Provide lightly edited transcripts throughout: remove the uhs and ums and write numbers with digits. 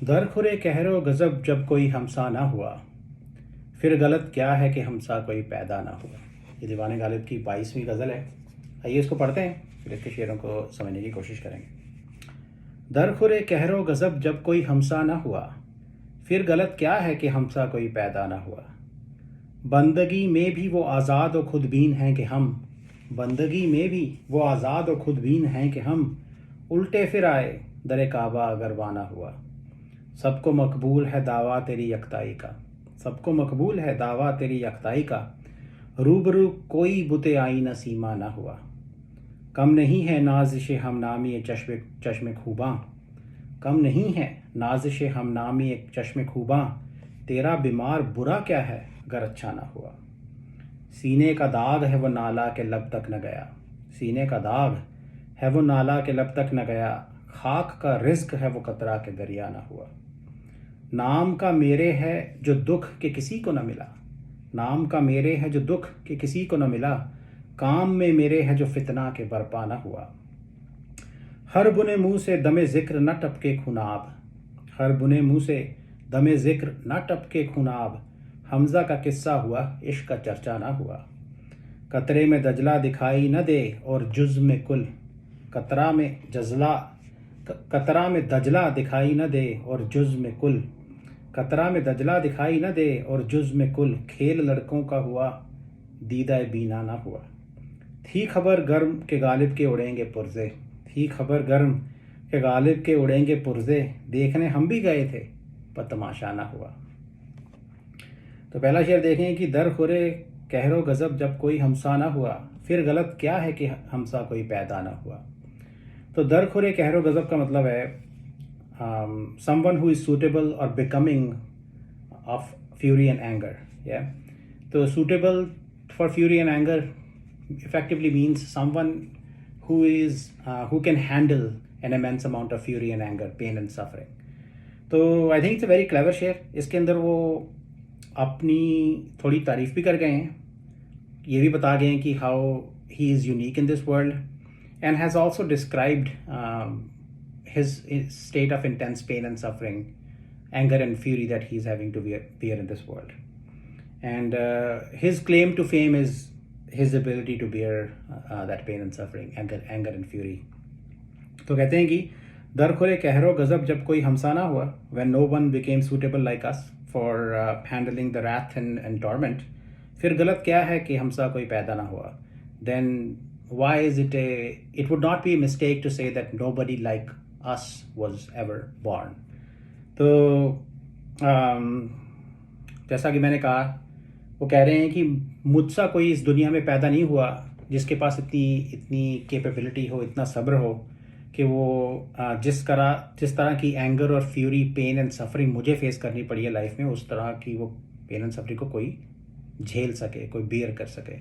दरखुरे कहरो गज़ब जब कोई हमसा ना हुआ, फिर गलत क्या है कि हमसा कोई पैदा ना हुआ। ये दीवान गालिब की 22वीं गज़ल है। आइए इसको पढ़ते हैं, फिर इसके शेरों को समझने की कोशिश करेंगे। दरखुरे कहरो गज़ब जब कोई हमसा ना हुआ, फिर गलत क्या है कि हमसा कोई पैदा ना हुआ। बंदगी में भी वो आज़ाद और खुदबीन हैं कि हम, बंदगी में भी वो आज़ाद और खुदबीन हैं कि हम, उल्टे फिर आए दर काबा अगर वाना हुआ। सबको मकबूल है दावा तेरी यकताई का, सबको मकबूल है दावा तेरी यकताई का, रूबरू कोई बुते आईना सीमा ना हुआ। कम नहीं है नाजिश हम नामी चश्म खूबां, कम नहीं है नाजिश हम नामी एक चश्म खूबां, तेरा बीमार बुरा क्या है अगर अच्छा ना हुआ। सीने का दाग है वो नाला के लब तक न गया, सीने का दाग है वो नाला के लब तक न गया, खाक का रिज्क है वो कतरा के दरिया ना हुआ। नाम का मेरे है जो दुख के किसी को न मिला, नाम का मेरे है जो दुख के किसी को न मिला, काम में मेरे है जो फितना के बरपा न हुआ। हर बुने मुंह से दमे जिक्र न टपके खुनाब, हर बुने मुंह से दमे जिक्र न टपके खुनाब, हमजा का किस्सा हुआ इश्क का चर्चा ना हुआ। कतरे में दजला दिखाई न दे और जुज़ में कुल, कतरा में जजला कतरा में दजला दिखाई न दे और जुज़ में कुल, कतरा में दजला दिखाई न दे और जुज़ में कुल, खेल लड़कों का हुआ दीदा बीना ना हुआ। थी खबर गर्म के गालिब के उड़ेंगे पुरजे, थी खबर गर्म के गालिब के उड़ेंगे पुरजे, देखने हम भी गए थे पर तमाशा ना हुआ। तो पहला शेर देखें कि दर खुरे कहरो गज़ब जब कोई हमसा ना हुआ, फिर गलत क्या है कि हमसा कोई पैदा ना हुआ। तो दर खुरे कहरो गज़ब का मतलब है someone who is suitable or becoming of fury and anger. Yeah, so suitable for fury and anger effectively means someone who is who can handle an immense amount of fury and anger, pain and suffering. तो I think it's a very clever share. इसके अंदर वो अपनी थोड़ी तारीफ भी कर गए हैं, ये भी बता गए हैं कि how he is unique in this world and has also described his state of intense pain and suffering, anger and fury that he's having to bear in this world. And his claim to fame is his ability to bear that pain and suffering, anger and fury. तो कहते हैं कि दर खुरे कहरो गज़ब जब कोई हमसा ना हुआ, when no one became suitable like us for handling the wrath and torment, फिर गलत क्या है कि हमसा कोई पैदा ना हुआ. Then why is it would not be a mistake to say that nobody like us was ever born. तो जैसा कि मैंने कहा, वो कह रहे हैं कि मुझसा कोई इस दुनिया में पैदा नहीं हुआ जिसके पास इतनी कैपेबिलिटी हो, इतना सब्र हो कि वो जिस तरह की एंगर और फ्यूरी, पेन एंड सफरिंग मुझे फेस करनी पड़ी है लाइफ में, उस तरह की वो पेन एंड सफरिंग को कोई झेल सके, कोई बियर कर सके।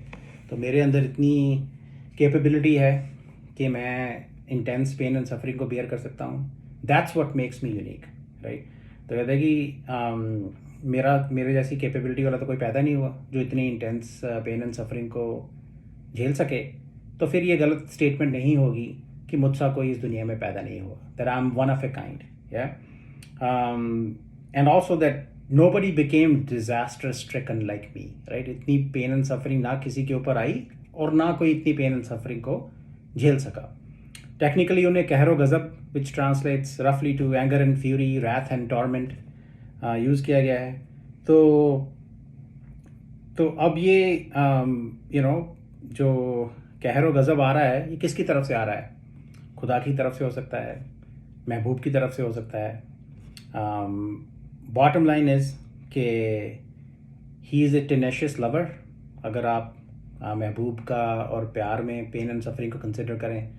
तो मेरे अंदर इतनी कैपेबिलिटी है कि मैं इंटेंस पेन एंड सफरिंग को बियर कर सकता हूँ। That's what makes me unique, right. तो कहते हैं कि मेरे जैसी कैपेबिलिटी वाला तो कोई पैदा नहीं हुआ जो इतनी इंटेंस पेन एंड सफरिंग को झेल सके। तो फिर ये गलत स्टेटमेंट नहीं होगी कि मुझसा कोई इस दुनिया में पैदा नहीं हुआ, that I'm one of a kind, या and also that nobody became disaster stricken like me, right? इतनी पेन एंड सफरिंग ना किसी के ऊपर आई और ना कोई इतनी पेन एंड सफरिंग को झेल सका। टेक्निकली उन्हें कहरो गज़ब, विच ट्रांसलेट्स रफली to anger and fury, wrath and torment, use किया गया है। तो अब ये जो कहरो गज़ब आ रहा है, ये किसकी तरफ से आ रहा है? खुदा की तरफ से हो सकता है, महबूब की तरफ से हो सकता है। बॉटम लाइन इज़ कि he is a tenacious lover. अगर आप महबूब का और प्यार में पेन एंड सफरिंग को कंसिडर करें,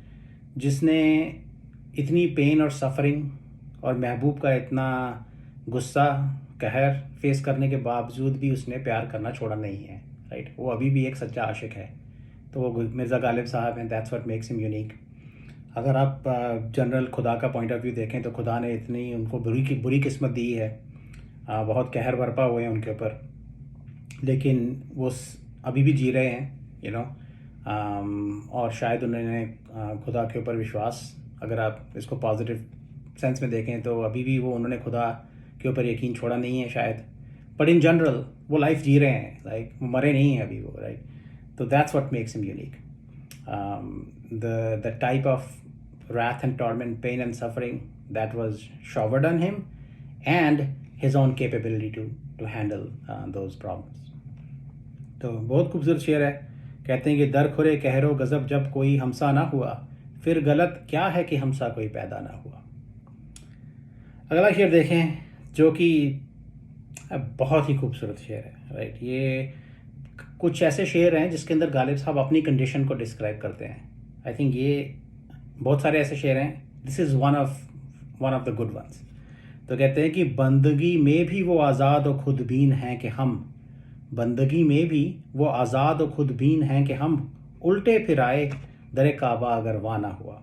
जिसने इतनी पेन और सफरिंग और महबूब का इतना गुस्सा, कहर फेस करने के बावजूद भी उसने प्यार करना छोड़ा नहीं है, राइट। वो अभी भी एक सच्चा आशिक है। तो वो मिर्ज़ा गालिब साहब हैं, that's what makes him unique. अगर आप जनरल खुदा का पॉइंट ऑफ व्यू देखें तो खुदा ने इतनी उनको बुरी किस्मत दी है, बहुत कहर बरपा हुए हैं उनके ऊपर, लेकिन वो अभी भी जी रहे हैं, और शायद उन्होंने खुदा के ऊपर विश्वास, अगर आप इसको पॉजिटिव सेंस में देखें तो अभी भी वो उन्होंने खुदा के ऊपर यकीन छोड़ा नहीं है शायद, बट इन जनरल वो लाइफ जी रहे हैं, लाइक मरे नहीं हैं अभी वो, राइट. तो that's what makes him unique. The type of wrath and torment, pain and suffering that was showered on him, and his own capability to handle those problems. तो बहुत खूबसूरत शेर है. कहते हैं कि दर खुरे कहरो गज़ब जब कोई हमसा ना हुआ, फिर गलत क्या है कि हमसा कोई पैदा ना हुआ. अगला शेर देखें जो कि बहुत ही खूबसूरत शेर है, राइट. ये कुछ ऐसे शेर हैं जिसके अंदर गालिब साहब अपनी कंडीशन को डिस्क्राइब करते हैं. आई थिंक ये बहुत सारे ऐसे शेर हैं. This is one of the good ones. तो कहते हैं कि बंदगी में भी वो आज़ाद और खुदबीन हैं कि हम, बंदगी में भी वो आज़ाद और खुदबीन हैं कि हम, उल्टे फिर आए दर काबा अगर वाह ना हुआ.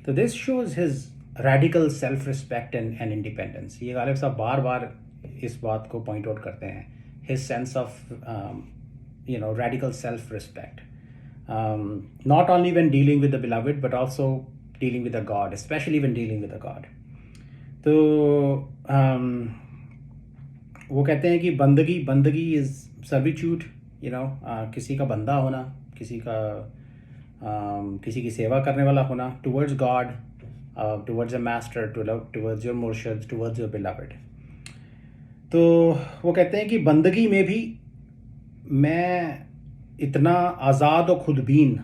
तो this shows his radical self respect and independence. ये गालिब साहब बार बार इस बात को पॉइंट आउट करते हैं. His sense of radical self-respect, not only when dealing with the beloved but also dealing with a God, especially when dealing with a God. तो वो कहते हैं कि बंदगी इज़ सर्विट्यूड, किसी का बंदा होना, किसी की सेवा करने वाला होना, towards God, towards a master, towards your मुर्शिद, टुवर्ड्स योर बिलवड. तो वो कहते हैं कि बंदगी में भी मैं इतना आज़ाद और खुदबीन,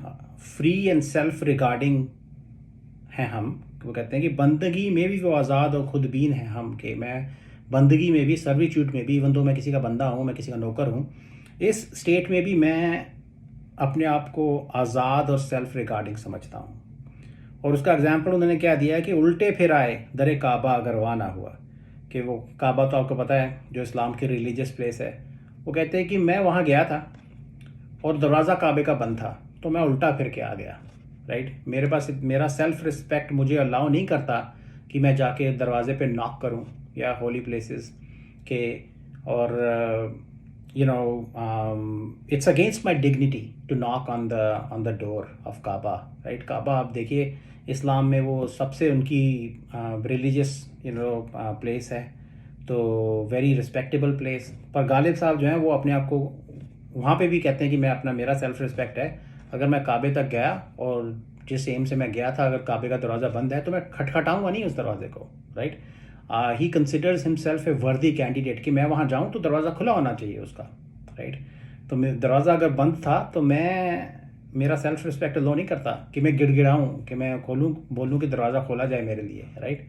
फ्री एंड सेल्फ रिगार्डिंग हैं हम. वो कहते हैं कि बंदगी में भी वो आज़ाद और खुदबीन हैं हम, कि मैं बंदगी में भी, सर्विट्यूड में भी, इवन दो मैं किसी का बंदा हूँ, मैं किसी का नौकर हूँ, इस स्टेट में भी मैं अपने आप को आज़ाद और सेल्फ रिगार्डिंग समझता हूँ. और उसका एग्जाम्पल उन्होंने क्या दिया है कि उल्टे फिर आए दर काबा अगर वाह ना हुआ. कि वो काबा तो आपको पता है जो इस्लाम की रिलीजियस प्लेस है. वो कहते हैं कि मैं वहाँ गया था और दरवाज़ा काबे का बंद था, तो मैं उल्टा फिर के आ गया, राइट. मेरे पास मेरा सेल्फ रिस्पेक्ट मुझे अलाउ नहीं करता कि मैं जाके दरवाजे पे नॉक करूँ या होली प्लेसेस के, और it's against my dignity to knock on the door of Kaaba, right. Kaaba आप देखिए इस्लाम में वो सबसे उनकी रिलीजियस प्लेस है, तो वेरी रिस्पेक्टेबल प्लेस. पर गालिब साहब जो हैं वो अपने आप को वहाँ पे भी कहते हैं कि मेरा सेल्फ रिस्पेक्ट है. अगर मैं काबे तक गया और जिस एम से मैं गया था, अगर काबे का दरवाज़ा बंद है तो मैं खटखटाऊँगा नहीं उस दरवाजे को, राइट. ही कंसिडर्स हिमसेल्फ ए वर्दी कैंडिडेट, कि मैं वहाँ जाऊँ तो दरवाज़ा खुला होना चाहिए उसका, राइट. तो दरवाज़ा अगर बंद था तो मेरा सेल्फ रिस्पेक्ट लो नहीं करता कि मैं गिड़गिड़ाऊँ, कि मैं खोलूँ, बोलूँ कि दरवाज़ा खोला जाए मेरे लिए, राइट.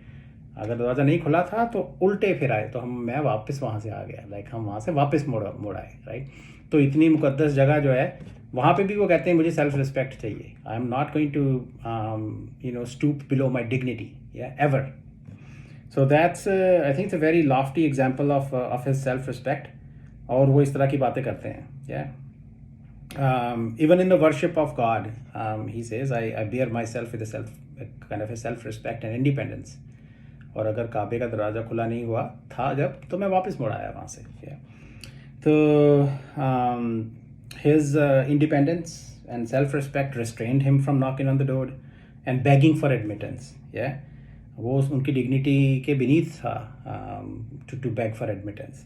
अगर दरवाज़ा नहीं खुला था तो उल्टे फिर आए, तो मैं वापस वहाँ से आ गया, लाइक हम वहाँ से वापस मुड़ आए, राइट. तो इतनी मुकद्दस जगह जो है वहाँ पे भी वो कहते हैं मुझे सेल्फ रिस्पेक्ट चाहिए. I am not going to stoop below my dignity, ever. So that's I think it's a very lofty example of his self respect. और वो इस तरह की बातें करते हैं. Even in the worship of God, he says, I bear myself with kind of a self-respect and independence. और अगर काबे का दरवाज़ा खुला नहीं हुआ था जब, तो मैं वापस मुड़ आया वहाँ से. तो his independence and self-respect restrained him from knocking on the door and begging for admittance. वो उनकी डिग्निटी के beneath था to beg for admittance.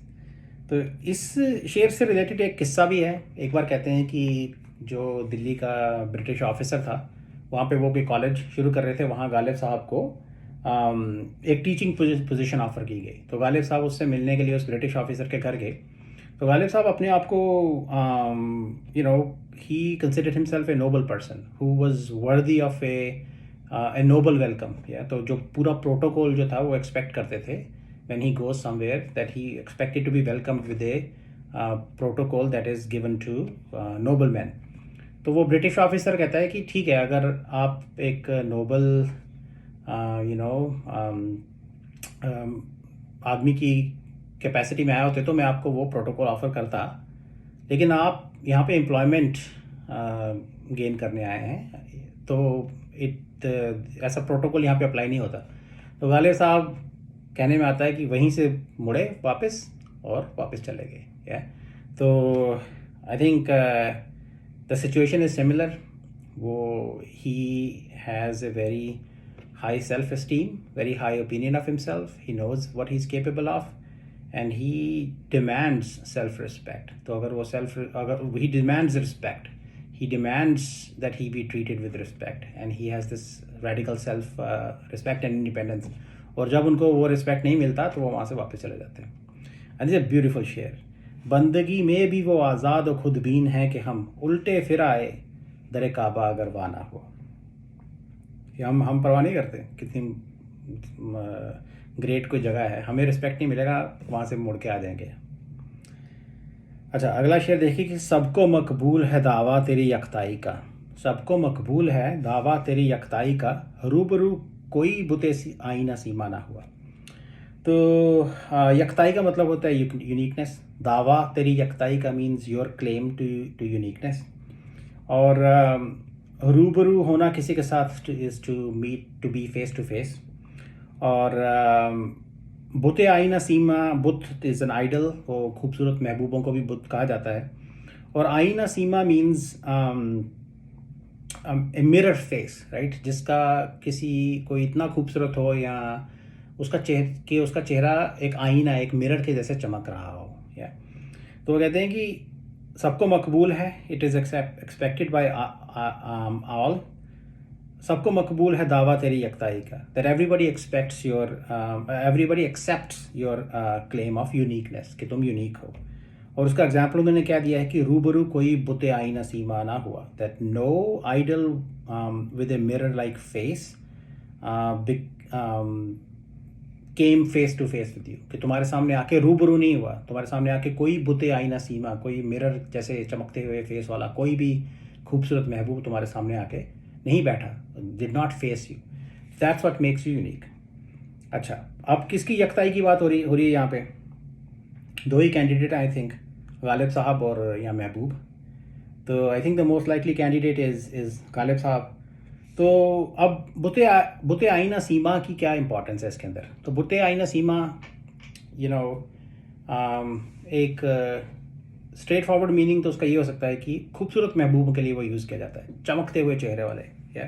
तो इस शेर से रिलेटेड एक किस्सा भी है. एक बार कहते हैं कि जो दिल्ली का ब्रिटिश ऑफिसर था, वहाँ पे वो कोई कॉलेज शुरू कर रहे थे, वहाँ गालिब साहब को एक टीचिंग पोजीशन ऑफ़र की गई. तो गालिब साहब उससे मिलने के लिए उस ब्रिटिश ऑफिसर के घर गए. तो गालिब साहब अपने आप को he considered himself a noble person who was worthy of a noble welcome. तो जो पूरा प्रोटोकॉल जो था वो एक्सपेक्ट करते थे when he goes somewhere, that he expected to be welcomed with a protocol that is given to noblemen. तो वो ब्रिटिश ऑफिसर कहता है कि ठीक है, अगर आप एक नोबल आदमी की कैपेसिटी में आए होते तो मैं आपको वो प्रोटोकॉल ऑफ़र करता, लेकिन आप यहाँ पे एम्प्लॉयमेंट गेन करने आए हैं, तो ऐसा प्रोटोकॉल यहाँ पे अप्लाई नहीं होता. तो गालिब साहब कहने में आता है कि वहीं से मुड़े वापस और वापस चले गए. तो I think the situation is similar. वो ही has a very high self-esteem, very high opinion of himself. He knows what he's capable of, and he demands self-respect. तो अगर he demands respect, he demands that he be treated with respect, and he has this radical self respect and independence. और जब उनको वो respect नहीं मिलता तो वो वहाँ से वापस चले जाते हैं. And this is a beautiful शेर. बंदगी में भी वो आज़ाद और खुदबीन है कि हम उल्टे फिर आए दर काबा अगर वाह ना हुआ. कि हम परवाह नहीं करते कितनी ग्रेट कोई जगह है, हमें रिस्पेक्ट नहीं मिलेगा, वहाँ से मुड़ के आ जाएंगे. अच्छा, अगला शेर देखिए कि सबको मकबूल है दावा तेरी यकताई का. सबको मकबूल है दावा तेरी यकताई का, रूबरू कोई बुते आईना सीमा ना हुआ. तो यकताई का मतलब होता है यूनिकनेस. दावा तेरी यकताई का means your claim to uniqueness. और रूबरू होना किसी के साथ is to meet, to be face to face. और बुते आईना सीमा, बुत इज़ एन आइडल, वो खूबसूरत महबूबों को भी बुत कहा जाता है. और आईना सीमा मीन्स मिरर फेस, राइट, जिसका किसी कोई इतना खूबसूरत हो या उसका चेहरा एक आईना, एक मिरर के जैसे चमक रहा हो. या तो वो कहते हैं कि सबको मकबूल है, it is expected bye all. सबको मकबूल है दावा तेरी यकताई का, that everybody aspects your, everybody accepts your claim of uniqueness, कि तुम यूनिक हो. और उसका एग्जाम्पल उन्होंने क्या दिया है कि रूबरू कोई बुते आईना सीमा ना हुआ, that no idol with a mirror like face came face to face with you. कि तुम्हारे सामने आके रूबरू नहीं हुआ, तुम्हारे सामने आके कोई बुते आईना सीमा, कोई मिरर जैसे चमकते हुए फेस वाला कोई भी खूबसूरत महबूब तुम्हारे सामने आके नहीं बैठा, did not face you. That's what makes you unique. अच्छा, अब किसकी यकताई की बात हो रही है यहाँ पे? दो ही कैंडिडेट आई थिंक, गालिब साहब और या महबूब. तो I think the most likely candidate is Ghalib साहब. तो अब बुते आईना सीमा की क्या इंपॉर्टेंस है इसके अंदर? तो बुते आईना सीमा एक स्ट्रेट फॉरवर्ड मीनिंग तो उसका ये हो सकता है कि खूबसूरत महबूब के लिए वो यूज़ किया जाता है, चमकते हुए चेहरे वाले. या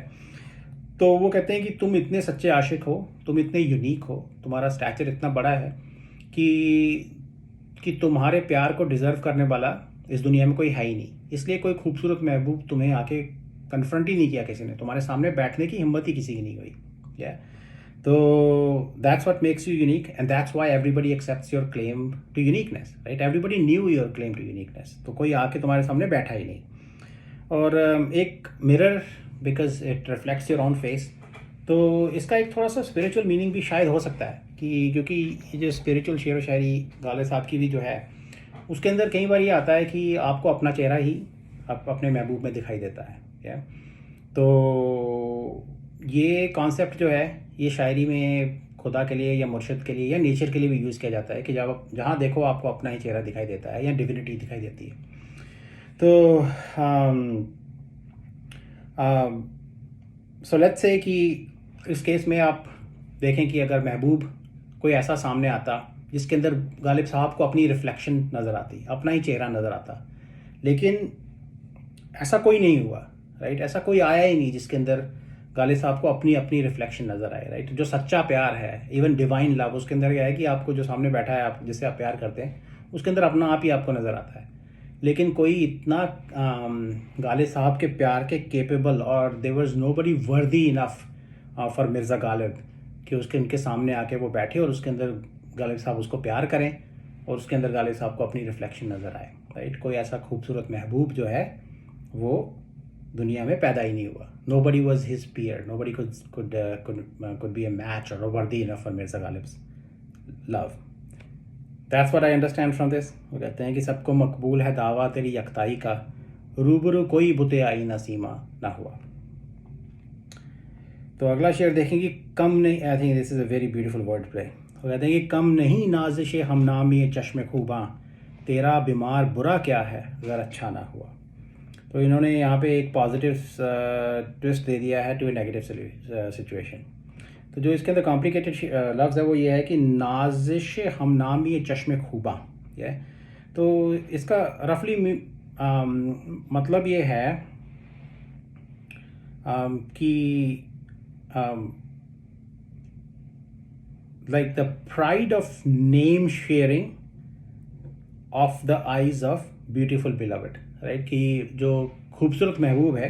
तो वो कहते हैं कि तुम इतने सच्चे आशिक हो, तुम इतने यूनिक हो, तुम्हारा स्टैचर इतना बड़ा है कि तुम्हारे प्यार को डिज़र्व करने वाला इस दुनिया में कोई है ही नहीं. इसलिए कोई खूबसूरत महबूब तुम्हें आके कन्फ्रंट ही नहीं किया किसी ने, तुम्हारे सामने बैठने की हिम्मत ही किसी की नहीं हुई. या तो that's what makes you unique, and that's why everybody accepts your claim to uniqueness, right. Everybody knew your claim to uniqueness. तो कोई आके तुम्हारे सामने बैठा ही नहीं. और एक mirror because it reflects your on face. तो इसका एक थोड़ा सा स्पिरिचुअल मीनिंग भी शायद हो सकता है कि क्योंकि ये जो स्पिरिचुअल शेर व शायरी गालिब साहब की भी जो है, उसके अंदर कई बार ये आता है कि आपको अपना चेहरा ही अपने महबूब में दिखाई देता है. या तो ये कॉन्सेप्ट जो है ये शायरी में खुदा के लिए या मुर्शिद के लिए या नेचर के लिए भी यूज़ किया जाता है कि जब जहाँ देखो आपको अपना ही चेहरा दिखाई देता है या डिविनिटी दिखाई देती है. तो सो लेट्स से कि इस केस में आप देखें कि अगर महबूब कोई ऐसा सामने आता जिसके अंदर गालिब साहब को अपनी रिफ्लेक्शन नज़र आती, अपना ही चेहरा नज़र आता, लेकिन ऐसा कोई नहीं हुआ, राइट. ऐसा कोई आया ही नहीं जिसके अंदर गालिब साहब को अपनी अपनी रिफ्लेक्शन नज़र आए, राइट. जो सच्चा प्यार है, इवन डिवाइन लव, उसके अंदर क्या है कि आपको जो सामने बैठा है, आप जिससे आप प्यार करते हैं, उसके अंदर अपना आप ही आपको नज़र आता है. लेकिन कोई इतना गालिब साहब के प्यार के केपेबल, और there was nobody worthy enough for Mirza Ghalib कि उनके सामने आके वो बैठे और उसके अंदर गालिब साहब उसको प्यार करें और उसके अंदर गालिब साहब को अपनी रिफ्लेक्शन नज़र आए, राइट. कोई ऐसा खूबसूरत महबूब जो है वो दुनिया में पैदा ही नहीं हुआ. Nobody was his peer. Nobody could be a match or worthy enough for Mirza Ghalib's love. That's what I understand from this. वो कहते हैं कि सबको मकबूल है दावा तेरी यकताई का, रूबरू कोई बुते आईना सीमा ना हुआ. तो अगला शेर देखेंगे, कम नहीं, आई think this is a very beautiful word play. वो कहते हैं कि कम नहीं नाजिश हमनामी चश्मे खूबा, तेरा बीमार बुरा क्या है अगर अच्छा ना हुआ. तो इन्होंने यहाँ पे एक पॉजिटिव ट्विस्ट दे दिया है टू ए नेगेटिव सिचुएशन. तो जो इसके अंदर कॉम्प्लिकेटेड लफ्ज़ है वो ये है कि नाजिश हमनामी चश्मे खूबा. ये तो इसका रफली मतलब ये है कि like the pride of name sharing of the eyes of beautiful beloved, right? कि जो खूबसूरत महबूब है,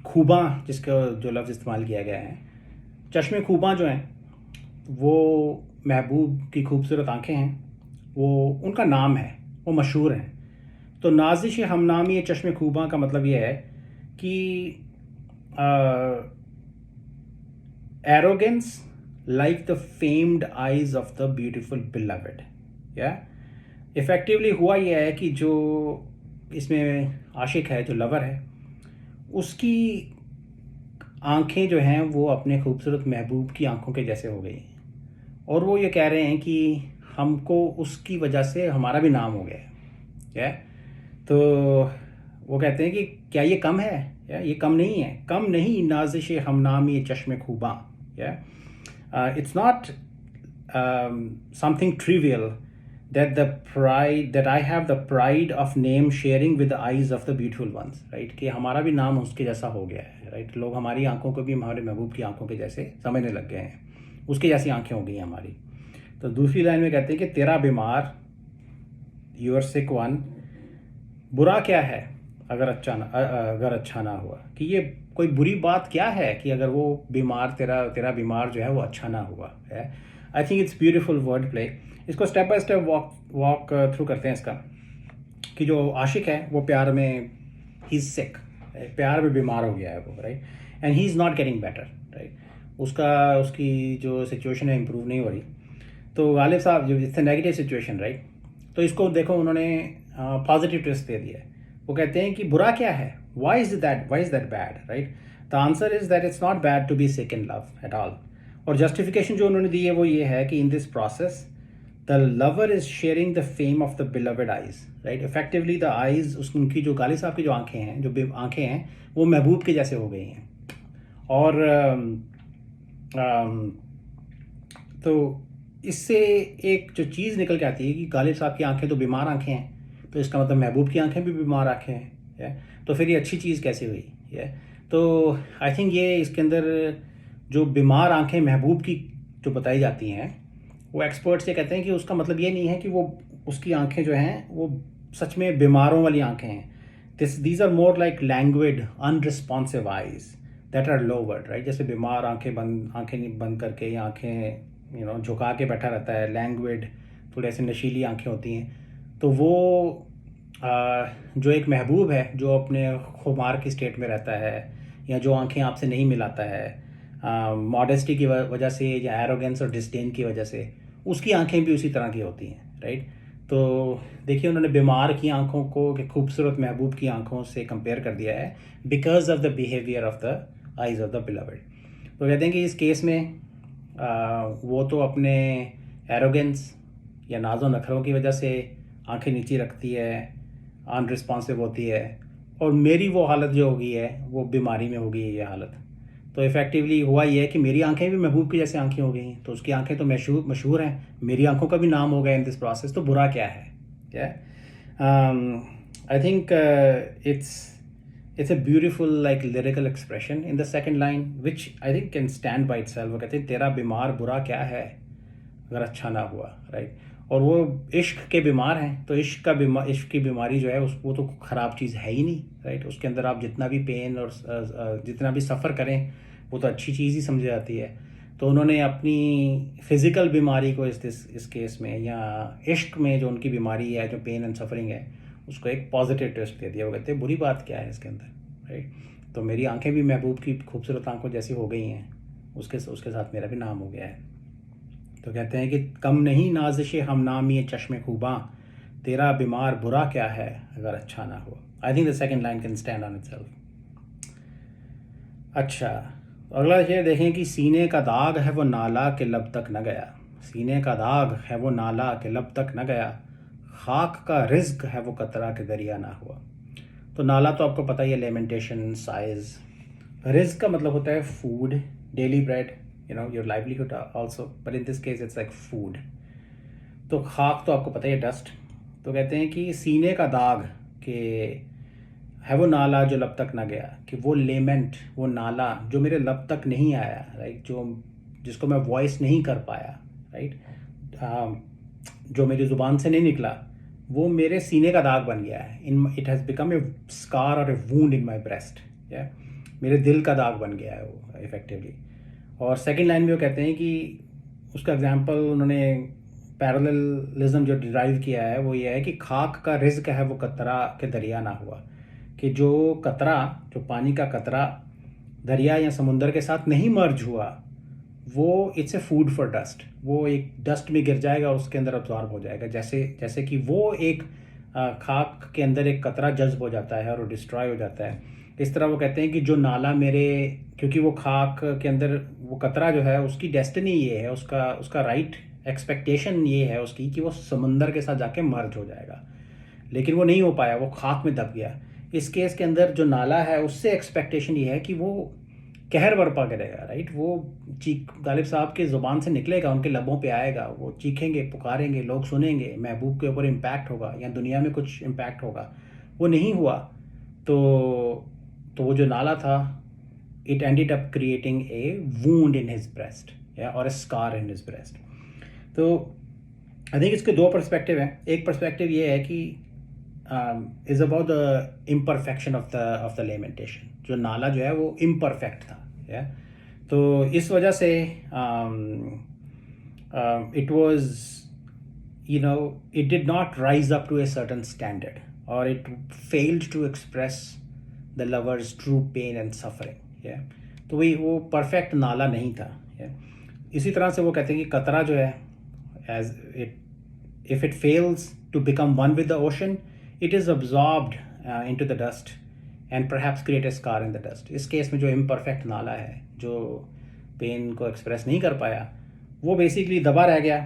खूबा जिसका जो लफ्ज़ इस्तेमाल किया गया है, चश्मे खूबा जो हैं वो महबूब की खूबसूरत आंखें हैं, वो उनका नाम है, वो मशहूर हैं। तो नाजिश हमनामी चश्मे खूबा का मतलब ये है कि arrogance like the famed eyes of the beautiful beloved, या इफ़ेक्टिवली हुआ यह है कि जो इसमें आशिक है, जो लवर है, उसकी आंखें जो हैं वो अपने खूबसूरत महबूब की आंखों के जैसे हो गई और वो ये कह रहे हैं कि हमको उसकी वजह से हमारा भी नाम हो गया है, क्या? तो वो कहते हैं कि क्या ये कम है? या ये कम नहीं है, कम नहीं नाजिश हमनाम ये चश्मे खूबा, या it's not something trivial that I have the pride of name sharing with the eyes of the beautiful ones, right? कि हमारा भी नाम उसके जैसा हो गया है, right? लोग हमारी आंखों को भी हमारे महबूब की आंखों के जैसे समझने लग गए हैं, उसके जैसी आंखें हो गई हैं हमारी। तो दूसरी लाइन में कहते हैं कि तेरा बीमार, योर सिक वन, बुरा क्या है अगर अच्छा ना हुआ, कि ये कोई बुरी बात क्या है कि अगर वो बीमार तेरा बीमार जो है वो अच्छा ना हुआ है। I think it's beautiful word play. इसको step by step walk through करते हैं इसका, कि जो आशिक है वो प्यार में ही इज़ सिक, प्यार में बीमार हो गया है वो, right, and he is not getting better, right, उसकी जो सिचुएशन है इम्प्रूव नहीं हो रही। तो गालिब साहब जो इट्स नेगेटिव सिचुएशन, राइट, तो इसको देखो उन्होंने पॉजिटिव ट्विस्ट दे दिया है। वो कहते हैं कि बुरा क्या है, why is that bad, right? The answer is that it's not bad to be sick in love at all. और जस्टिफिकेशन जो उन्होंने दी है वो ये है कि in this process the lover is sharing the fame of the beloved eyes, right? Effectively the eyes, उनकी जो गालिब साहब की जो आंखें हैं, जो आंखें हैं, वो महबूब के जैसे हो गई हैं। और तो इससे एक जो चीज़ निकल के आती है कि गालिब साहब की आंखें तो बीमार आंखें हैं, तो इसका मतलब महबूब की आंखें भी बीमार आंखें हैं, तो फिर ये अच्छी चीज़ कैसे हुई, तो आई थिंक ये इसके अंदर जो बीमार आंखें महबूब की जो बताई जाती हैं, वो एक्सपर्ट्स ये कहते हैं कि उसका मतलब ये नहीं है कि वो उसकी आंखें जो हैं वो सच में बीमारों वाली आंखें हैं। These are more like languid unresponsive eyes that are lowered, right? जैसे बीमार आंखें बंद करके या आंखें झुका के बैठा रहता है, लैंग्वेड, थोड़ी ऐसी नशीली आंखें होती हैं। तो वो जो एक महबूब है जो अपने खुमार की स्टेट में रहता है, या जो आंखें आपसे नहीं मिलाता है मॉडेस्टी की वजह से या एरोगेंस और डिस्डेन की वजह से, उसकी आंखें भी उसी तरह की होती हैं, राइट? तो देखिए उन्होंने बीमार की आंखों को खूबसूरत महबूब की आंखों से कंपेयर कर दिया है because of the behaviour of the eyes of the beloved. तो कहते हैं कि इस केस में वो तो अपने एरोगेंस या नाज़ो नखरों की वजह से आंखें नीची रखती है, अनरिस्पॉन्सिव होती है, और मेरी वो हालत जो हो गई है वो बीमारी में हो गई है ये हालत। तो इफ़ेक्टिवली हुआ ये है कि मेरी आंखें भी महबूब की जैसे आंखें हो गई हैं, तो उसकी आंखें तो मशहूर हैं, मेरी आंखों का भी नाम हो गया इन दिस प्रोसेस। तो बुरा क्या है? I think it's a beautiful like lyrical expression in the second line which I think can stand by itself। वो कहते हैं तेरा बीमार बुरा क्या है अगर अच्छा ना हुआ, राइट? और वो इश्क के बीमार हैं, तो इश्क की बीमारी जो है वो तो ख़राब चीज़ है ही नहीं, राइट? उसके अंदर आप जितना भी पेन और जितना भी सफ़र करें वो तो अच्छी चीज़ ही समझी जाती है। तो उन्होंने अपनी फ़िज़िकल बीमारी को इस केस में, या इश्क में जो उनकी बीमारी है, जो पेन एंड सफरिंग है, उसको एक पॉजिटिव ट्विस्ट दे दिया। वो कहते हैं बुरी बात क्या है इसके अंदर, राइट? तो मेरी आंखें भी महबूब की खूबसूरत आंखों जैसी हो गई हैं, उसके साथ मेरा भी नाम हो गया है। तो कहते हैं कि कम नहीं नाजिश हमनाम ये चश्मे खूबा, तेरा बीमार बुरा क्या है अगर अच्छा ना हुआ। आई think the second line can stand on itself. अच्छा, अगला ये देखें कि सीने का दाग है वो नाला के लब तक न गया, सीने का दाग है वो नाला के लब तक न गया, खाक का रिज्क है वो कतरा के दरिया ना हुआ। तो नाला तो आपको पता ही है, लेमेंटेशन, साइज। रिज्क का मतलब होता है food, daily bread, your livelihood also, but in this case it's like food. तो खाक तो आपको पता ही है, डस्ट। तो कहते हैं कि सीने का दाग के है वो नाला जो लब तक ना गया, कि वो लेमेंट, वो नाला जो मेरे लब तक नहीं आया, राइट? जो जिसको मैं वॉइस नहीं कर पाया, राइट, जो मेरी ज़ुबान से नहीं निकला, वो मेरे सीने का दाग बन गया है। It has become a scar और ए वूंड इन माई ब्रेस्ट, या मेरे दिल का दाग बन गया है वो इफ़ेक्टिवली। और सेकेंड लाइन में वो कहते हैं कि उसका एग्जाम्पल उन्होंने पैरेललिज्म जो डिराइव किया है वो ये है कि खाक का रिज्क है वो कतरा के दरिया ना हुआ, कि जो कतरा, जो पानी का कतरा दरिया या समुंदर के साथ नहीं मर्ज हुआ, वो it's a food for dust, वो एक डस्ट में गिर जाएगा और उसके अंदर अब्जॉर्ब हो जाएगा। जैसे कि वो एक खाक के अंदर एक कतरा जज्ब हो जाता है और वो डिस्ट्रॉय हो जाता है, इस तरह वो कहते हैं कि जो नाला मेरे, क्योंकि वो खाक के अंदर वो कतरा जो है उसकी डेस्टिनी ये है, उसका राइट एक्सपेक्टेशन ये है उसकी कि वो समंदर के साथ जाके मर्ज हो जाएगा, लेकिन वो नहीं हो पाया, वो खाक में दब गया। इस केस के अंदर जो नाला है उससे एक्सपेक्टेशन ये है कि वो कहर बरपा करेगा, राइट, वो चीख गालिब साहब की ज़ुबान से निकलेगा, उनके लबों पे आएगा, वो चीखेंगे, पुकारेंगे, लोग सुनेंगे, महबूब के ऊपर इम्पैक्ट होगा या दुनिया में कुछ इम्पैक्ट होगा। वो नहीं हुआ, तो वो जो नाला था, it ended up creating a wound in his breast, या और ए स्कार इन हिज ब्रेस्ट। तो आई थिंक इसके दो पर्सपेक्टिव हैं। एक पर्सपेक्टिव ये है कि is about the imperfection of the lamentation. जो नाला जो है वो इम्परफेक्ट था, या तो इस वजह से it was, you know, it did not rise up to a certain standard, or it failed to express the lover's true pain and suffering, yeah. तो वही वो परफेक्ट नाला नहीं था, yeah? इसी तरह से वो कहते हैं कि कतरा जो है, as it if it fails to become one with the ocean, it is absorbed into the dust and perhaps create a scar in the dust. इस केस में जो इम्परफेक्ट नाला है, जो पेन को एक्सप्रेस नहीं कर पाया, वो बेसिकली दबा रह गया।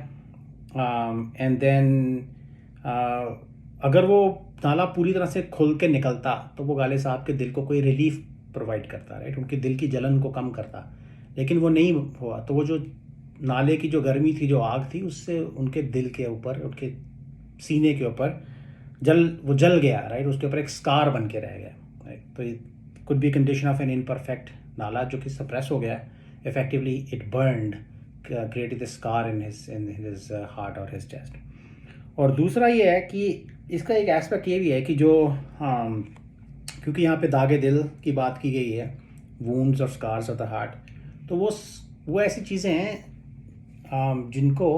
एंड देन अगर वो नाला पूरी तरह से खुल के निकलता तो वो गालिब साहब के दिल को कोई रिलीफ प्रोवाइड करता, राइट, उनके दिल की जलन को कम करता, लेकिन वो नहीं हुआ। तो वो जो नाले की जो गर्मी थी, जो आग थी, उससे उनके दिल के ऊपर, उनके सीने के ऊपर वो जल गया, राइट, उसके ऊपर एक स्कार बन के रह गया, राइट। तो it could be condition of an imperfect नाला जो कि सप्रेस हो गया, effectively it burned, created the scar in his heart or his chest. और दूसरा ये है कि इसका एक एस्पेक्ट ये भी है कि जो क्योंकि यहाँ पे दागे दिल की बात की गई है, wounds और scars of the heart, तो वो ऐसी चीज़ें हैं जिनको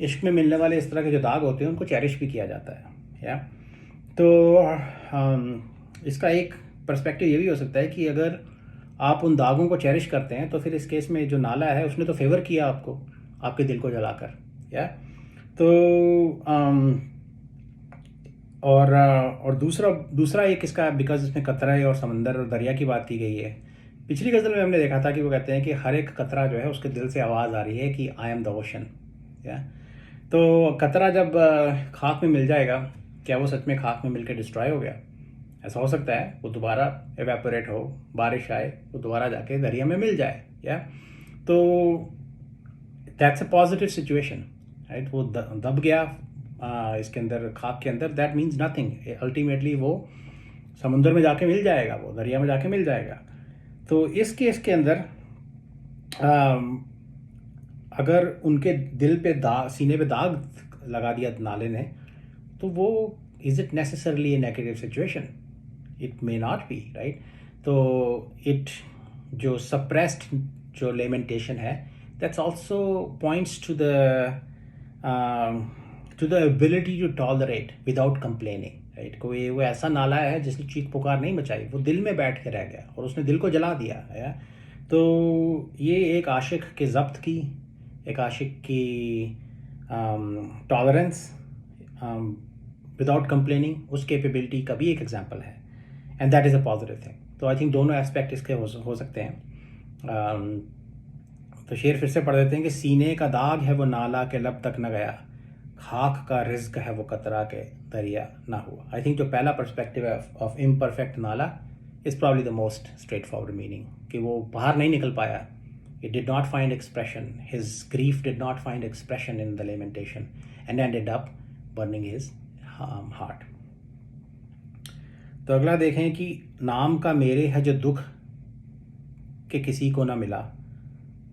इश्क में मिलने वाले इस तरह के जो दाग होते हैं उनको चेरिश भी किया जाता है, या तो इसका एक पर्सपेक्टिव ये भी हो सकता है कि अगर आप उन दागों को चेरिश करते हैं तो फिर इस केस में जो नाला है उसने तो फेवर किया आपको, आपके दिल को जलाकर, या तो और दूसरा एक इसका, बिकॉज इसमें कतरा और समंदर और दरिया की बात की गई है। पिछली गज़ल में हमने देखा था कि वो कहते हैं कि हर एक कतरा जो है उसके दिल से आवाज़ आ रही है कि आई एम द ओशन, या तो कतरा जब खाक में मिल जाएगा, क्या वो सच में खाक में मिलकर डिस्ट्रॉय हो गया? ऐसा हो सकता है वो दोबारा एवेपोरेट हो, बारिश आए, वो दोबारा जाके दरिया में मिल जाए, या तो that's a positive situation, right. वो दब गया इसके अंदर, खाक के अंदर, दैट मीन्स नथिंग, अल्टीमेटली वो समुंदर में जाके मिल जाएगा, वो दरिया में जाके मिल जाएगा। तो इस केस के अंदर अगर उनके दिल पे दाग, सीने पे दाग लगा दिया नाले ने, तो वो is it necessarily a negative situation? It may not be, right. तो इट जो सप्रेस्ड जो लेमेंटेशन है, that's also points to the ability to tolerate without complaining, right. कोई वो ऐसा नाला है जिसने चीख पुकार नहीं मचाई, वो दिल में बैठ के रह गया और उसने दिल को जला दिया, या तो ये एक आशिक के ज़ब्त की, एक आशिक की टॉलरेंस विदाउट कंप्लेनिंग, उस कैपेबिलिटी का भी एक एग्जांपल है, and that is a positive thing. तो आई थिंक दोनों एस्पेक्ट इसके हो सकते हैं। तो शेर फिर से पढ़ देते हैं कि सीने का दाग है वो नाला के लब तक न गया, खाक का रिज्क है वो कतरा के दरिया ना हुआ। आई थिंक जो पहला पर्सपेक्टिव है ऑफ इम्परफेक्ट नाला is probably the most straight forward meaning, कि वो बाहर नहीं निकल पाया, it did not find expression, his grief did not find expression in the lamentation and ended up burning his heart. तो अगला देखें कि नाम का मेरे है जो दुख के किसी को ना मिला,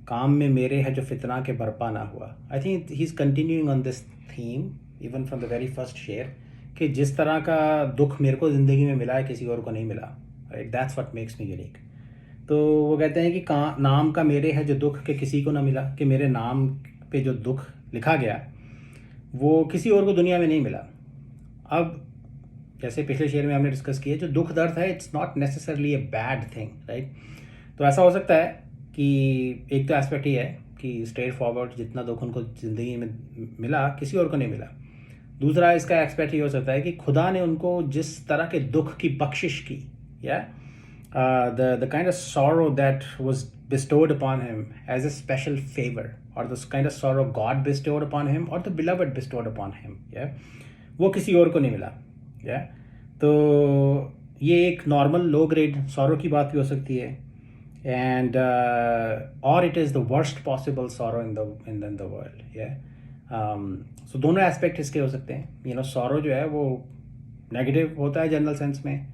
काम में मेरे है जो फितना के बरपा ना हुआ। I think he is continuing on this theme even from the very first share, कि जिस तरह का दुख मेरे को ज़िंदगी में मिला है किसी और को नहीं मिला, right, that's what makes me unique. तो वो कहते हैं कि नाम का मेरे है जो दुख के किसी को ना मिला, कि मेरे नाम पे जो दुख लिखा गया वो किसी और को दुनिया में नहीं मिला। अब जैसे पिछले शेयर में हमने डिस्कस किया, जो दुख दर्द है it's not necessarily a bad thing, right. तो ऐसा हो सकता है कि एक तो एस्पेक्ट ही है कि स्ट्रेट फॉरवर्ड जितना दुख उनको ज़िंदगी में मिला किसी और को नहीं मिला। दूसरा इसका एस्पेक्ट ये हो सकता है कि खुदा ने उनको जिस तरह के दुख की बख्शिश की, या the kind of sorrow that was bestowed upon him as a special favor, or the kind of sorrow God bestowed upon him or the beloved bestowed upon him, yeah, वो किसी और को नहीं मिला, yeah। तो ये एक नॉर्मल लो ग्रेड सॉरो की बात भी हो सकती है, एंड और it is the worst possible sorrow in the world, yeah। सो दोनों एस्पेक्ट इसके हो सकते हैं। सॉरो जो है वो नेगेटिव होता है जनरल सेंस में,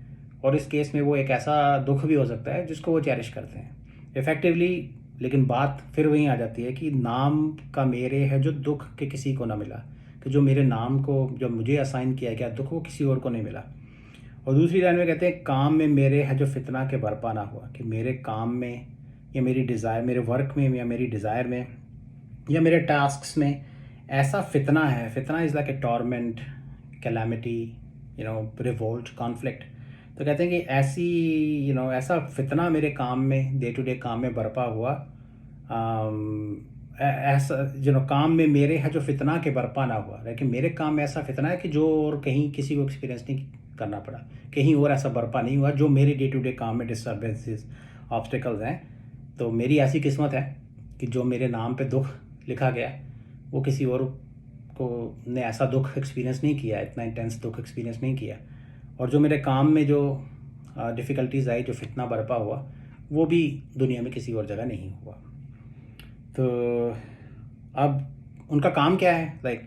और इस केस में वो एक ऐसा दुख भी हो सकता है जिसको वो चेरिश करते हैं इफ़ेक्टिवली। लेकिन बात फिर वहीं आ जाती है कि नाम का मेरे है जो दुख के किसी को ना मिला, कि जो मेरे नाम को जो मुझे असाइन किया गया दुख वो किसी और को नहीं मिला। और दूसरी लाइन में कहते हैं काम में मेरे है जो फितना के बरपा ना हुआ, कि मेरे काम में या मेरी डिज़ायर, मेरे वर्क में या मेरी डिज़ायर में या मेरे टास्क्स में ऐसा फितना है। फितना is like a torment, calamity, revolt, conflict. तो कहते हैं कि ऐसी ऐसा फितना मेरे काम में, डे टू डे काम में बरपा हुआ, ऐसा काम में मेरे है जो फितना के बरपा ना हुआ, लेकिन मेरे काम में ऐसा फितना है कि जो और कहीं किसी को एक्सपीरियंस नहीं करना पड़ा, कहीं और ऐसा बरपा नहीं हुआ जो मेरे डे टू डे काम में डिस्टर्बेंसेस, ऑब्स्टिकल्स हैं। तो मेरी ऐसी किस्मत है कि जो मेरे नाम पे दुख लिखा गया वो किसी और को ने ऐसा दुख एक्सपीरियंस नहीं किया, इतना इंटेंस दुख एक्सपीरियंस नहीं किया। और जो मेरे काम में जो डिफ़िकल्टीज़ आई, जो फितना बरपा हुआ, वो भी दुनिया में किसी और जगह नहीं हुआ। तो अब उनका काम क्या है, like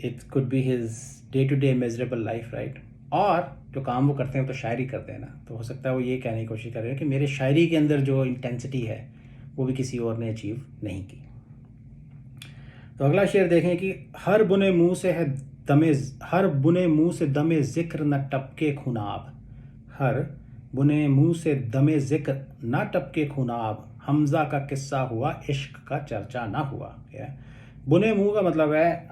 it could be his day to day measurable life, right. और जो काम वो करते हैं वो तो शायरी करते हैं ना, तो हो सकता है वो ये कहने की कोशिश कर रहे हैं कि मेरे शायरी के अंदर जो इंटेंसिटी है वो भी किसी और ने अचीव नहीं की। तो अगला शेर देखें कि हर बुने मुंह से दमे ज़िक्र न टपके खुनाब, हर बुने मुंह से दमे ज़िक्र न टपके खुनाब, हमज़ा का किस्सा हुआ इश्क का चर्चा ना हुआ। बुने मुंह का मतलब है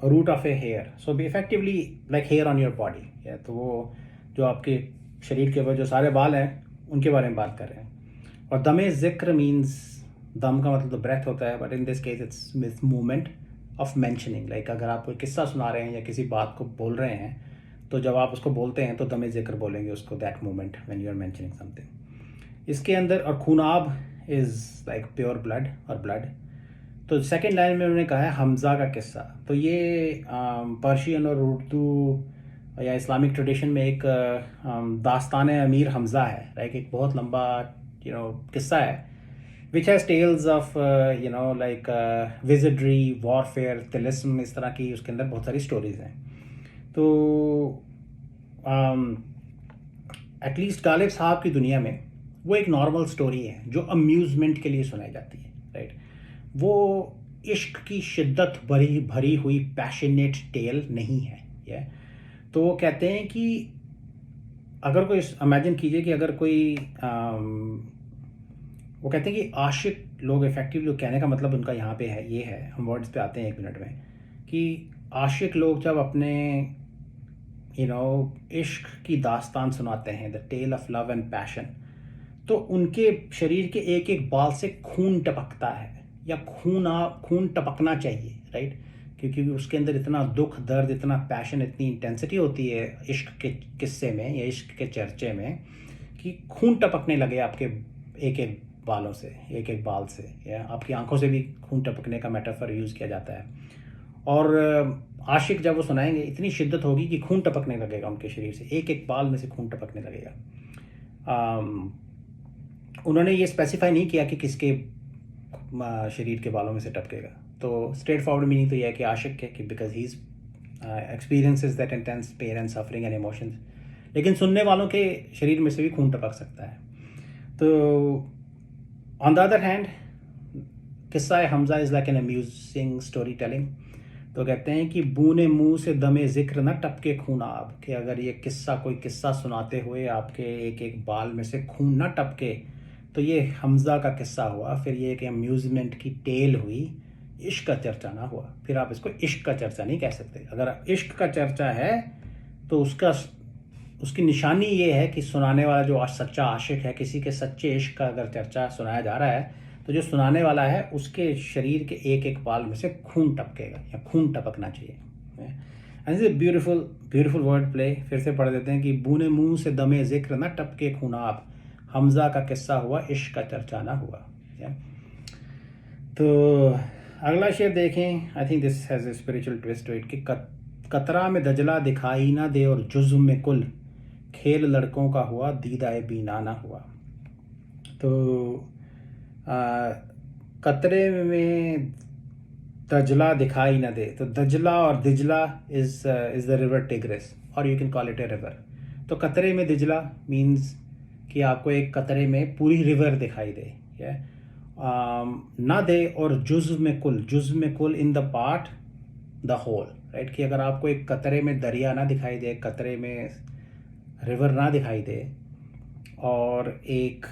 root of a hair, so be effectively like hair on your body. तो वो जो आपके शरीर के ऊपर जो सारे बाल हैं उनके बारे में बात कर रहे हैं। और दमे ज़िक्र मीन्स, दम का मतलब तो ब्रेथ होता है, but in this case it's movement of mentioning. Like अगर आप कोई किस्सा सुना रहे हैं या किसी बात को बोल रहे हैं, तो जब आप उसको बोलते हैं तो दमे ज़िक्र बोलेंगे उसको, that moment when you are mentioning something. इसके अंदर और खूनाब इज़ लाइक प्योर ब्लड और ब्लड। तो सेकेंड लाइन में उन्होंने कहा है हमज़ा का किस्सा। तो ये पर्शियन और उर्दू या इस्लामिक ट्रेडिशन में एक दास्तान अमीर हमज़ा है, लाइक एक बहुत लंबा किस्सा है, which has tales of like wizardry, warfare, तिलिस्म, इस तरह की उसके अंदर बहुत सारी स्टोरीज़ हैं। तो एटलीस्ट गालिब साहब की दुनिया में वो एक नॉर्मल स्टोरी है जो अम्यूज़मेंट के लिए सुनाई जाती है, राइट। वो इश्क की शिद्दत भरी हुई पैशनेट टेल नहीं है, ये। तो वो कहते हैं कि अगर कोई, इमेजिन कीजिए कि अगर कोई वो कहते हैं कि आशिक लोग इफ़ेक्टिवली, कहने का मतलब उनका यहाँ पे है, ये है, हम वर्ड्स पे आते हैं एक मिनट में, कि आशिक लोग जब अपने इश्क की दास्तान सुनाते हैं, the tale of love and passion, तो उनके शरीर के एक एक बाल से खून टपकता है, या खून टपकना चाहिए, राइट, क्योंकि उसके अंदर इतना दुख, दर्द, इतना पैशन, इतनी इंटेंसिटी होती है इश्क के किस्से में या इश्क के चर्चे में, कि खून टपकने लगे आपके एक एक बालों से, एक एक बाल से, या आपकी आंखों से भी खून टपकने का मेटाफर यूज़ किया जाता है। और आशिक जब वो सुनाएंगे इतनी शिद्दत होगी कि खून टपकने लगेगा उनके शरीर से, एक एक बाल में से खून टपकने लगेगा। उन्होंने ये स्पेसिफाई नहीं किया कि किसके शरीर के बालों में से टपकेगा। तो स्ट्रेट फॉरवर्ड मीनिंग तो यह है कि आशिक के, कि because he is experiences that intense pen and suffering and emotions, लेकिन सुनने वालों के शरीर में से भी खून टपक सकता है। तो ऑन द अदर हैंड किस्सा Hamza is like an amusing story telling. तो कहते हैं कि बूने मुंह से दमे ज़िक्र न टपके खून आब, कि अगर ये किस्सा कोई किस्सा सुनाते हुए आपके एक एक बाल में से खून ना टपके तो ये हमज़ा का किस्सा हुआ। फिर ये एक अम्यूज़मेंट की टेल हुई, इश्क का चर्चा ना हुआ। फिर आप इसको इश्क का चर्चा नहीं कह सकते। अगर इश्क का चर्चा है तो उसकी निशानी ये है कि सुनाने वाला जो सच्चा आशिक है, किसी के सच्चे इश्क का अगर चर्चा सुनाया जा रहा है तो जो सुनाने वाला है उसके शरीर के एक एक बाल में से खून टपकेगा या खून टपकना चाहिए। And is beautiful beautiful word play. फिर से पढ़ देते हैं कि बूने मुंह से दमे जिक्र न टपके खूनाब, हमज़ा का किस्सा हुआ, इश्क का चर्चा ना हुआ। तो अगला शेर देखें। I think this has a spiritual twist to it कि कतरा में दजला दिखाई ना दे और जुज़्म में कुल, खेल लड़कों का हुआ दीदाए बीना ना हुआ। तो कतरे में दजला दिखाई ना दे, तो दजला और दिजला इज़ द रिवर टिग्रिस, और you can call it a river. तो कतरे में दिजला मीन्स कि आपको एक कतरे में पूरी रिवर दिखाई दे, ना दे, और जुज़्व में कुल in the part the whole, right. कि अगर आपको एक कतरे में दरिया ना दिखाई दे, कतरे में रिवर ना दिखाई दे, और एक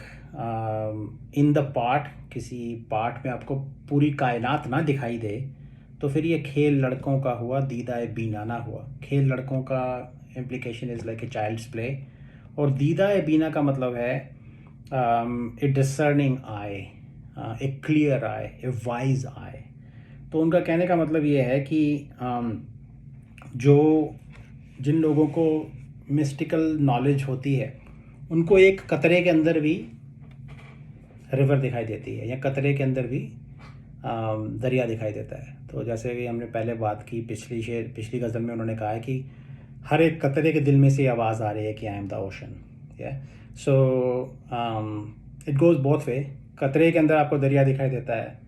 इन द पार्ट, किसी पार्ट में आपको पूरी कायनात ना दिखाई दे, तो फिर ये खेल लड़कों का हुआ दीदाए बीना ना हुआ। खेल लड़कों का implication is like a child's play, और दीदाए बीना का मतलब है a discerning eye, a clear eye, a wise eye. तो उनका कहने का मतलब ये है कि जिन लोगों को मिस्टिकल नॉलेज होती है उनको एक कतरे के अंदर भी रिवर दिखाई देती है, या कतरे के अंदर भी दरिया दिखाई देता है। तो जैसे कि हमने पहले बात की, पिछली गज़ल में उन्होंने कहा है कि हर एक कतरे के दिल में से आवाज़ आ रही है कि I am the ocean. So it goes both way. कतरे के अंदर आपको दरिया दिखाई देता है,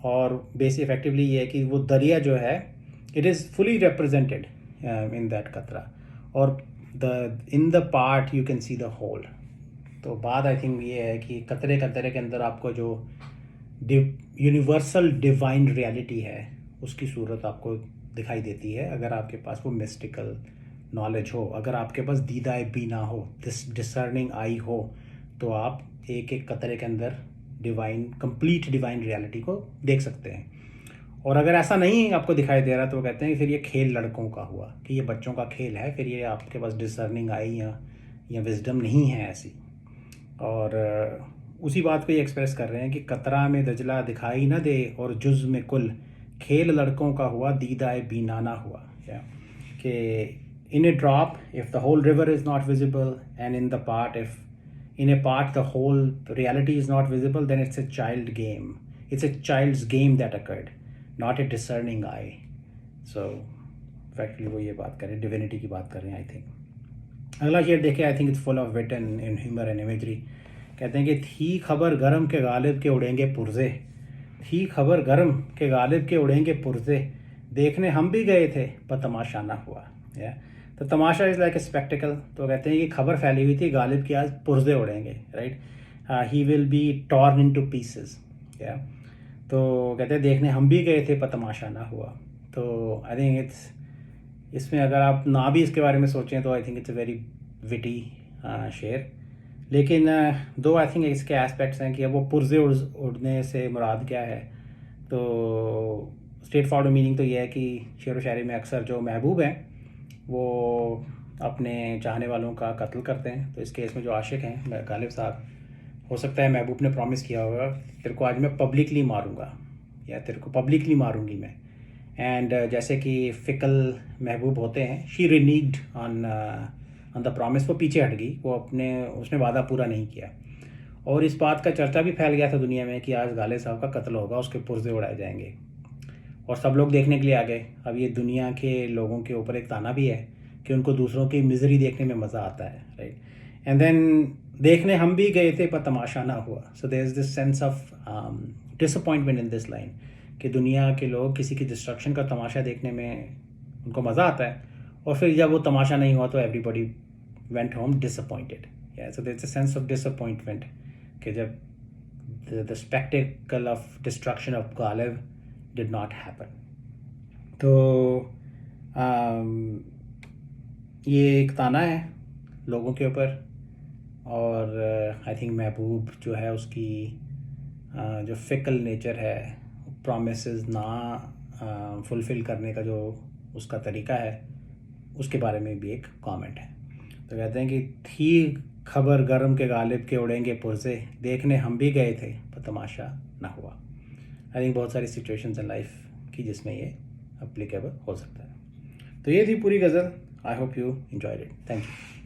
और बेसिक इफेक्टिवली ये है कि वो दरिया जो है it is fully represented in that कतरा, और in the part you can see the whole. तो बात आई थिंक ये है कि कतरे के अंदर आपको जो यूनिवर्सल डिवाइन रियलिटी है उसकी सूरत आपको दिखाई देती है, अगर आपके पास वो मिस्टिकल नॉलेज हो, अगर आपके पास दीदाए बीना हो, डिसर्निंग आई हो, तो आप एक एक कतरे के अंदर कंप्लीट डिवाइन रियलिटी को देख सकते हैं। और अगर ऐसा नहीं आपको दिखाई दे रहा तो वो कहते हैं कि फिर ये खेल लड़कों का हुआ, कि ये बच्चों का खेल है, फिर ये आपके पास डिसर्निंग आई या विजडम नहीं है ऐसी। और उसी बात को ये एक्सप्रेस कर रहे हैं कि कतरा में दजला दिखाई ना दे और जुज़्व में कुल, खेल लड़कों का हुआ दीदाए बीना ना हुआ। कि in a drop if the whole river is not visible, and in the part if in a part the whole reality is not visible, then it's a child game. It's a child's game that occurred, not a discerning eye. So factually वो ये बात कर रहे हैं, divinity की बात कर रहे हैं। आई थिंक अगला शेर देखें। I think it's full of wit and in humour and imagery. कहते हैं कि थी खबर गरम के गालिब के उड़ेंगे पुरजे, थी खबर गरम के गालिब के उड़ेंगे पुरजे, देखने हम भी गए थे पर तमाशा ना हुआ। तो तमाशा इज़ लाइक ए स्पेक्टिकल। तो कहते हैं कि खबर फैली हुई थी, गालिब की आज पुरजे उड़ेंगे, right. He will be torn into pieces. तो कहते हैं देखने हम भी गए थे पर तमाशा ना हुआ। तो आई थिंक इसमें अगर आप ना भी इसके बारे में सोचें तो I think it's a very witty शेर। लेकिन दो आई थिंक इसके एस्पेक्ट्स हैं कि अब वो पुरजे उड़ने से मुराद क्या है। तो स्ट्रेट फॉरवर्ड मीनिंग तो ये है कि शेर व शायरी में अक्सर जो महबूब हैं वो अपने चाहने वालों का कत्ल करते हैं। तो इस केस में जो आशिक हैं गालिब साहब, हो सकता है महबूब ने प्रॉमिस किया होगा तेरे को आज मैं पब्लिकली मारूंगा, या तेरे को पब्लिकली मारूंगी मैं। एंड जैसे कि फ़िकल महबूब होते हैं, शी रिनीग्ड ऑन द प्रॉमिस, वो पीछे हट गई, उसने वादा पूरा नहीं किया। और इस बात का चर्चा भी फैल गया था दुनिया में कि आज गालिब साहब का कत्ल होगा, उसके पुर्जे उड़ाए जाएंगे, और सब लोग देखने के लिए आ गए। अब ये दुनिया के लोगों के ऊपर एक ताना भी है कि उनको दूसरों की मिजरी देखने में मज़ा आता है, राइट। एंड देन देखने हम भी गए थे पर तमाशा ना हुआ। So there is this sense of disappointment in this line, कि दुनिया के लोग किसी की डिस्ट्रक्शन का तमाशा देखने में उनको मज़ा आता है, और फिर जब वो तमाशा नहीं हुआ तो everybody went home disappointed. So there is a sense of disappointment कि जब the spectacle of destruction of Ghalib did not happen. तो ये एक ताना है लोगों के ऊपर, और आई थिंक महबूब जो है उसकी जो फिकल नेचर है, प्रॉमिसेस ना फुलफ़िल करने का जो उसका तरीका है, उसके बारे में भी एक कमेंट है। तो कहते हैं कि थी खबर गरम के गालिब के उड़ेंगे पुर्जे, देखने हम भी गए थे पर तमाशा ना हुआ। आई थिंक बहुत सारी सिचुएशंस इन लाइफ की जिसमें ये अप्लीकेबल हो सकता है। तो ये थी पूरी गज़ल। I hope you enjoyed it. Thank you.